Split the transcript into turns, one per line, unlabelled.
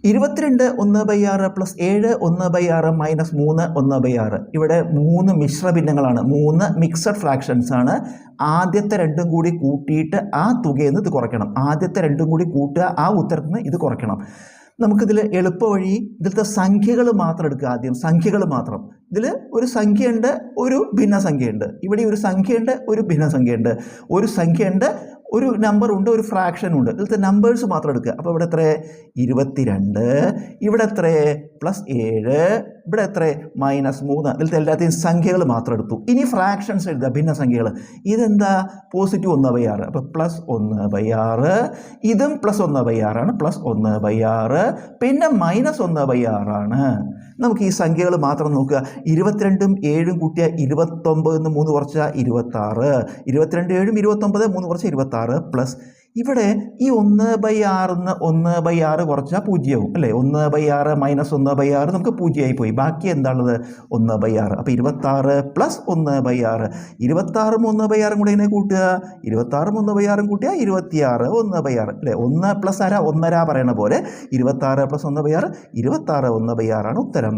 22 1/6 plus 7 1/6 minus 3 1/6. ഇവിടെ 3 Mishra ഭിന്നങ്ങളാണ്, 3 mixed fractions ആണ്. ആദ്യത്തെ രണ്ടും കൂടി കൂട്ടിയിട്ട് ആ തുകയിൽ നിന്ന് ഇത് കുറയ്ക്കണം. ആദ്യത്തെ രണ്ടും കൂടി കൂട്ടുക, ആ ഉത്തരത്തിൽ നിന്ന് ഇത് കുറയ്ക്കണം. നമുക്കിതിൽ എളുപ്പ വഴി ഇതിലത്തെ സംഖ്യകൾ മാത്രം എടുക്കുക. ആദ്യം സംഖ്യകൾ മാത്രം. ഇതിൽ ഒരു സംഖ്യയുണ്ട്, ഒരു ഭിന്നസംഖ്യയുണ്ട്. ഇവിടെ ഒരു സംഖ്യയുണ്ട്, ഒരു ഭിന്നസംഖ്യയുണ്ട്. ഒരു സംഖ്യയുണ്ട്, ഒരു നമ്പറുണ്ട്, ഒരു ഫ്രാക്ഷൻ ഉണ്ട്. ഇതിലത്തെ നമ്പേഴ്സ് മാത്രം എടുക്കുക. അപ്പോൾ ഇവിടെ എത്ര 22, ഇവിടെ എത്ര +7, ഇവിടെ എത്ര -3. ഇതിലത്തെ എല്ലാത്തെയും സംഖ്യകൾ മാത്രം എടുത്തു. ഇനി ഫ്രാക്ഷൻസ് എഴുതുക, ഭിന്നസംഖ്യകൾ. ഇതെന്താ +1/6. അപ്പോൾ +1/6. ഇതും +1/6 ആണ്, +1/6. പിന്നെ -1/6 ആണ്. നമുക്ക് ഈ സംഖ്യകൾ മാത്രം നോക്കുക. 22ഉം 7ഉം കൂട്ടിയ 29 എന്ന് 3 കുറച്ചാൽ 26. 22 7ഉം 29 3 കുറച്ചാൽ 26 പ്ലസ് ഇവിടെ ഈ 1/6 ന്ന് 1/6 കുറച്ചാൽ 0 ആവും അല്ലേ. 1/6 - 1/6 നമുക്ക് 0 ആയി പോയി. ബാക്കി എന്താണുള്ളത് 1/6. അപ്പോൾ 26 + 1/6. 26ഉം 1/6 കൂടെ ഇങ്ങനെ കൂട്ടുക. 26ഉം 1/6 കൂട്ടിയാൽ 26 1/6 അല്ലേ. 1 + 1/2 1/2 പറയണ പോലെ 26 + 1/6 26 1/6 ആണ് ഉത്തരം.